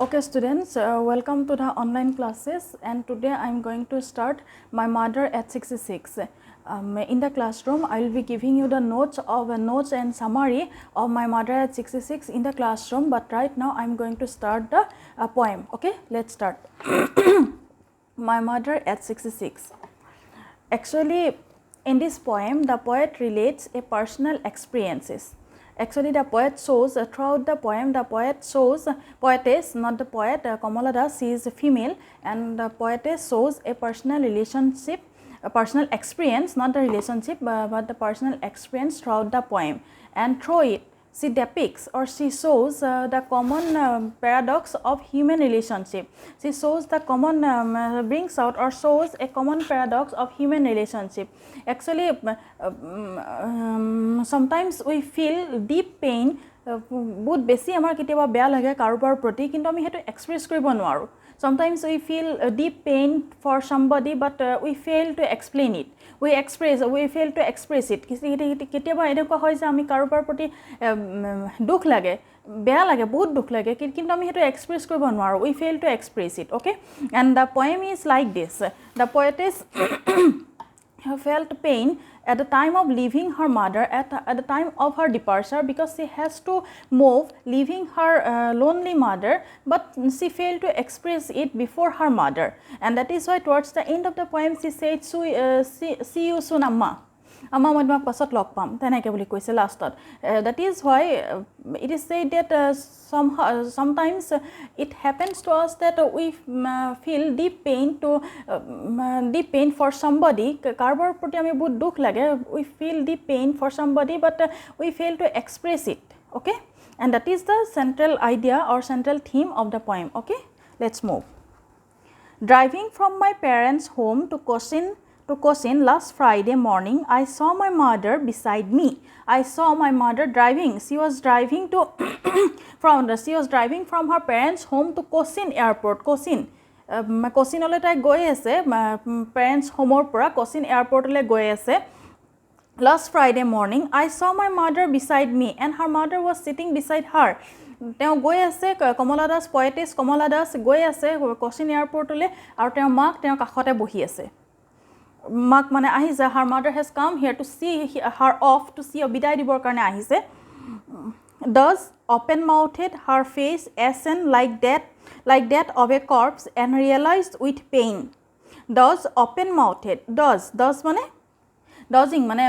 Okay students, welcome to the online classes, and today I am going to start my mother at 66. In the classroom I will be giving you the notes and summary of my mother at 66 in the classroom, but right now I am going to start the poem. Okay, let's start. My mother at 66. Actually, in this poem the poet relates a personal experiences. Actually, the poet shows throughout the poem, the poet shows poetess, not the poet, Kamala Das, she is a female, and the poetess shows a personal relationship, a personal experience, not the relationship, but the personal experience throughout the poem. And through it, she depicts or she shows the common paradox of human relationship. She shows the common, brings out or shows a common paradox of human relationship. Actually, sometimes we feel deep pain, बहुत बेसी आमार केতিয়াবা বেয়া লাগে কাৰোবাৰ প্ৰতি, কিন্তু আমি হেতু এক্সপ্ৰেছ কৰিব নোৱাৰো. Sometimes we feel deep pain for somebody, but we fail to explain it. We fail to express it. কেতিয়াবা এনেকুৱা হয় যে আমি কাৰোবাৰ প্ৰতি দুখ লাগে, বেয়া লাগে, বহুত দুখ লাগে, কিন্তু আমি হেতু এক্সপ্ৰেছ কৰিব নোৱাৰো. We fail to express it. Okay, and the poem is like this. The poetess felt pain at the time of leaving her mother, at the time of her departure, because she has to move, leaving her lonely mother, but she failed to express it before her mother, and that is why towards the end of the poem she said, see you soon, amma. Amma মই তোমাক পাছত লগ পাম, তেনেকৈ বুলি কৈছে লাষ্টত. That is why it is said that sometimes it happens to us that we feel deep pain for somebody. কাৰোবাৰ প্ৰতি আমি বহুত দুখ লাগে, we feel deep pain for somebody, but we fail to express it. Okay, and that is the central idea or central theme of the poem. Okay, let's move. Driving from my parents' home to Cochin last Friday morning, I saw my mother beside me. I saw my mother driving. She was driving from her parents' home to Cochin airport. Cochinলৈ তাই গৈ আছে, parents homeৰ পৰা Cochin airportলৈ গৈ আছে. Last Friday morning, I saw my mother beside me, and her mother was sitting beside her. তেওঁ গৈ আছে, কমলা Das, poetess কমলা দাস গৈ আছে Cochin airportলৈ, আৰু তেওঁৰ মাক তেওঁৰ কাষতে বহি আছে. মাক মানে আহিছে, her mother has come here to see her off, to see বিদায় দিবৰ কাৰণে আহিছে. Thus open mouthed, her face ashen like that of a corpse, and realized with pain. Thus open mouthed, thus মানে dozing মানে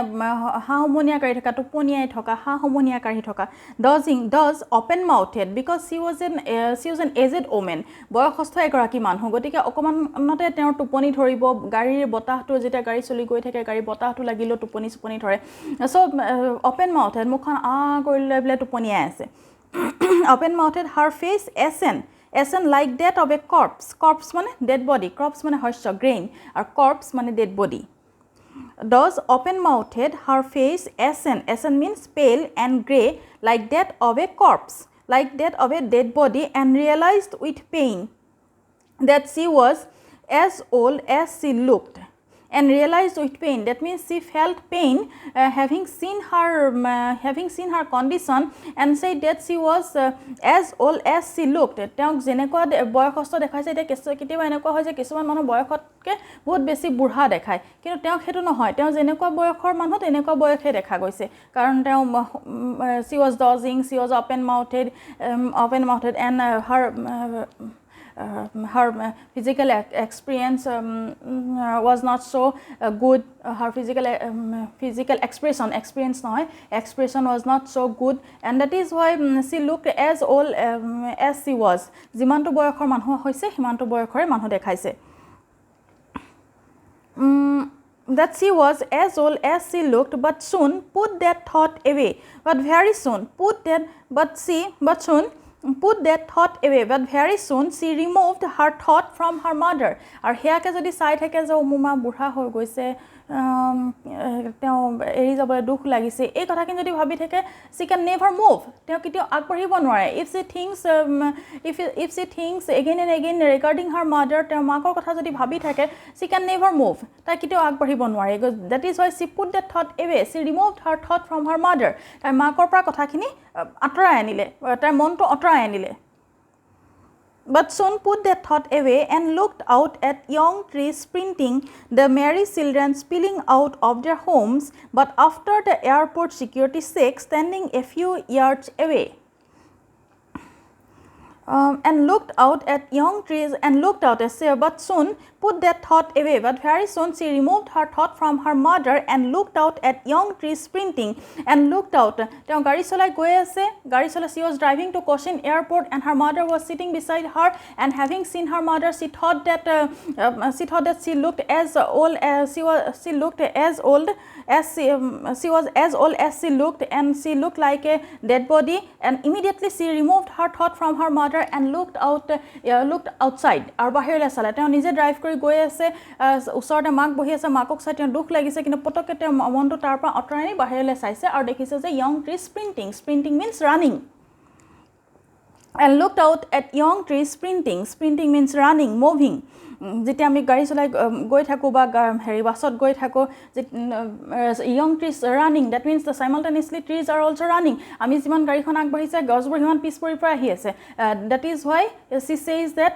হাহুমনিয়া কৰি থকা, টোপনিয়াই থকা, হাহুমনিয়া কৰি থকা. Thus open mouthed because she was an aged woman. বয়সস্থ এগৰাকী মানুহ, গতিকে অকমানতে তেওঁৰ টোপনি ধৰিব, গাড়ীৰ বতাহটো যেতিয়া গাড়ী চলি গৈ থাকে, গাড়ী বতাহটো লাগিলেও টোপনি ধৰে. So open mouthed, মুখখন কৰি লৈ পেলাই টোপনিয়াই আছে. Open mouthed, her face ashen like that of a corpse মানে dead body, corpse মানে শস্য, grain, আৰু corpse মানে dead body. Thus open mouthed, her face ashen means pale and grey, like that of a corpse, like that of a dead body, and realized with pain that she was as old as she looked. And realized with pain, that means she felt pain having seen her condition, and said that she was as old as she looked. তেওঁক যেনেকুৱা বয়সস্থ দেখাইছে, এতিয়া কেতিয়াবা এনেকুৱা হয় যে কিছুমান মানুহ বয়সতকৈ বহুত বেছি বুঢ়া দেখায়, কিন্তু তেওঁক সেইটো নহয়, তেওঁ যেনেকুৱা বয়সৰ মানুহ তেনেকুৱা বয়সে দেখা গৈছে, কাৰণ তেওঁ she was dozing, she was open mouthed, and her physical experience was not so good. Her physical expression was not so good, and that is why she looked as old as she was. যিমানটো বয়সৰ মানুহ হৈছে সিমানটো বয়সৰে মানুহ দেখাইছে. That she was as old as she looked, but soon put that thought away. But very soon put that thought away. But very soon she removed her thought from her mother. আৰু হেয়াকে যদি চাই থাকে যে মুমা বুঢ়া হৈ গৈছে, তেওঁ এৰি যাবলৈ দুখ লাগিছে, এই কথাখিনি যদি ভাবি থাকে, she can never move. তেওঁ কেতিয়াও আগবাঢ়িব নোৱাৰে. If she thinks again and again regarding her mother, তেওঁৰ মাকৰ কথা যদি ভাবি থাকে, she can never move. তাই কেতিয়াও আগবাঢ়িব নোৱাৰে. That is why she put that thought away. She removed her thought from her mother. তাই মাকৰ পৰা কথাখিনি আঁতৰাই আনিলে, তাইৰ মনটো আঁতৰাই আনিলে. but soon put that thought away and looked out at young trees sprinting, the merry children spilling out of their homes, but after the airport security check, standing a few yards away. And looked out at young trees and looked out as say, but soon put that thought away. But very soon she removed her thought from her mother and looked out at young trees sprinting and looked out. তেওঁ গাড়ী চলাই গৈ আছে, গাড়ী চলাই she was driving to Cochin Airport and her mother was sitting beside her, and having seen her mother, she thought that she looked as old as she looked as old as she was as old as she looked, and she looked like a dead body, and immediately she removed her thought from her mother and looked outside. আৰু বাহিৰলৈ চালে, তেওঁ নিজে drive কৰি গৈ আছে, ওচৰতে মাক বহি আছে, মাকক চাই তেওঁ দুখ লাগিছে, কিন্তু পটককৈ তেওঁ মনটো তাৰ পৰা আঁতৰাই নি বাহিৰলৈ চাইছে আৰু দেখিছে যে young trees sprinting means running, and looked out at young trees sprinting means running, moving. যেতিয়া আমি গাড়ী চলাই গৈ থাকোঁ বা হেৰি বাছত গৈ থাকোঁ, young trees running, that means the simultaneously trees are also running. আমি যিমান গাড়ীখন আগবাঢ়িছে গছবোৰ সিমান পিছ পৰি আহি আছে. That is why she says that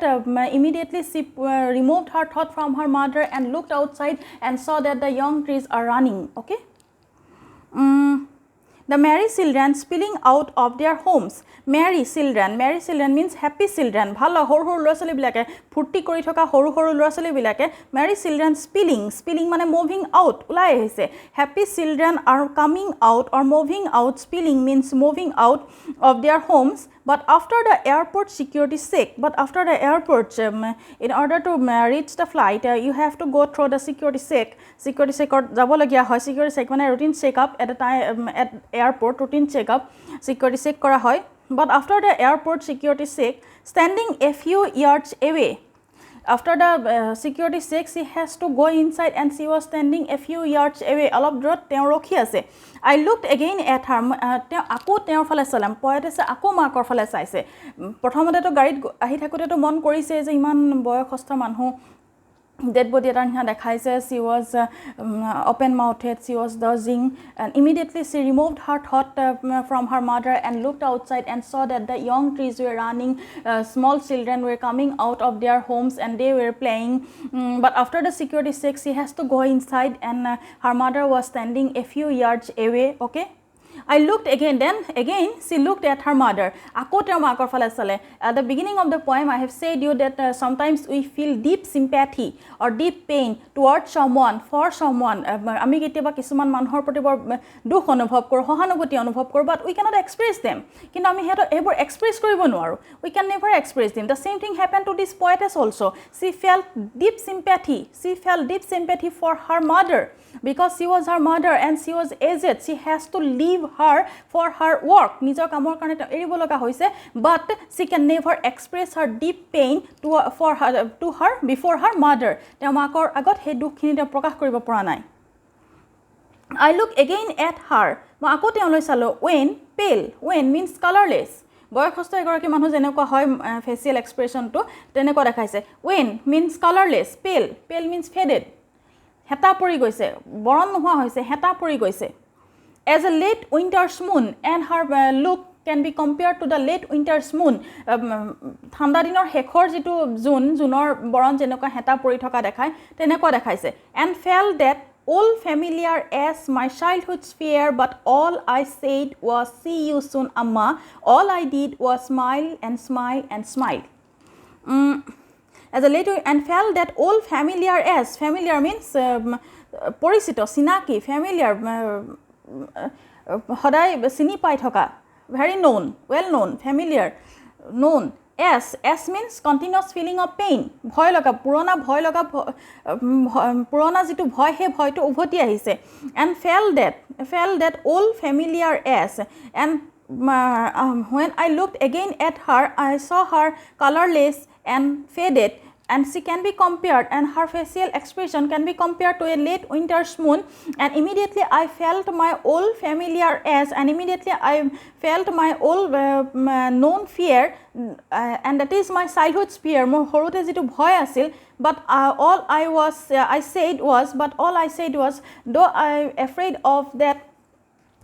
immediately she removed her thought from her mother and looked outside and saw that the young trees are running. Okay. The merry children spilling out of their homes. Merry children means happy children. Bhala horu lura chali bilake phurti kori thoka horu lura chali bilake merry children spilling mane moving out ulai ahise. Happy children are coming out or moving out. Spilling means moving out of their homes, but after the airport security check, in order to reach the flight, you have to go through the security check jabo lagia hoy. Security check mane routine check up at a time at airport, routine check up security check kora hoy. But after the airport security check, standing a few yards away, after the security check, she has to go inside and she was standing a few yards away. Alop durot তেওঁ ৰখি আছে. I looked again at her. তেওঁ আকৌ তেওঁৰ ফালে চালাম, পয়তে আছে আকৌ মাকৰ ফালে চাইছে. প্ৰথমতেতো গাড়ীত আহি থাকোঁতেতো মন কৰিছে যে ইমান বয়সস্থ মানুহ dead body etar niha dekhaise. She was open mouthed, she was dozing, and immediately she removed her thought from her mother and looked outside and saw that the young trees were running, small children were coming out of their homes and they were playing. But after the security check, she has to go inside and her mother was standing a few yards away. Okay. I looked again, then again she looked at her mother. Ako teo makor phale sale. At the beginning of the poem, I have said you that sometimes we feel deep sympathy or deep pain towards someone, for someone. Ami ketiaba kisuman manhor proti bor dukh anubhob kor, sahanubhuti anubhob kor, but we cannot express them. Kintu ami heto ebor express koribo noaru. We can never express them. The same thing happened to this poetess also. She felt deep sympathy. She felt deep sympathy for her mother, because she was her mother and she was aged. She has to leave her for her work. Nijor kamor karone eribo loga hoise, but she can never express her deep pain to her before her mother. Teo makor agot he dukh khini teo prakash koribo pora nai. I look again at her. Mo ako teo loi salo. When pale, when means colorless. বয়সস্থ এগৰাকী মানুহ যেনেকুৱা হয় facial এক্সপ্ৰেছনটো তেনেকুৱা দেখাইছে. When means colorless, pale means faded. হেতা পৰি গৈছে, বৰণ নোহোৱা হৈছে, হেতা পৰি গৈছে. As a late winter's moon, and her look can be compared to the late winter's moon. ঠাণ্ডা দিনৰ শেষৰ যেটো জুনৰ বৰণ যেনেকুৱা হেতা পৰি থকা দেখায় তেনেকুৱা দেখাইছে. And felt that all familiar as my childhood's fear, but all I said was see you soon, Amma. All I did was smile and smile and smile. As a later, and felt that all familiar as, familiar means porisito, sinaki, familiar, hodai sini pai thoka, very known, well known, familiar, known. As means continuous feeling of pain. Bhoy loga, purona bhoy loga, purona jitu bhoy he bhoy to ubhoti ahise. And felt that all familiar as. And when I looked again at her, I saw her colorless and faded, and she can be compared, and her facial expression can be compared to a late winter's moon. And immediately I felt my old familiar as, and immediately I felt my old known fear, and that is my childhood's fear. Mor horute jitu bhoy asil, but all I said was, though I afraid of that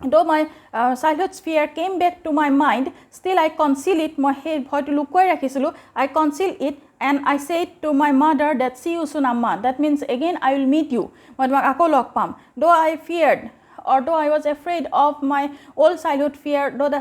though my childhood fear came back to my mind, still I conceal it. Moi he bhoy to lukwai rakhisilu, I conceal it, and I said to my mother that see you soon amma, that means again I will meet you, moi tomak ako log pam. Though I feared, or though I was afraid of my old childhood fear, though the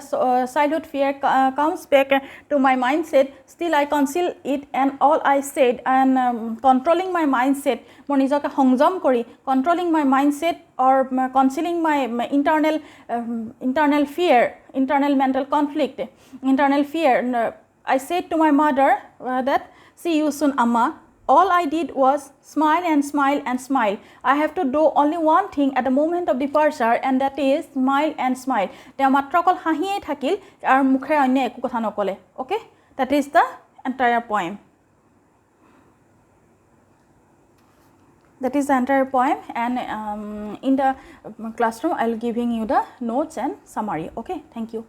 childhood fear comes back to my mindset, still I conceal it, and all I said, and controlling my mindset, moi nijoke hongjom kori controlling my mindset or concealing my internal fear, internal mental conflict, internal fear, I said to my mother that see you soon amma. All I did was smile and smile and smile. I have to do only one thing at the moment of departure, and that is smile and smile. Teo matra okol hahiye thakil ar mukhere onne eku kotha nokole. Okay, that is the entire poem. That is the entire poem, and in the classroom I will giving you the notes and summary. Okay, thank you.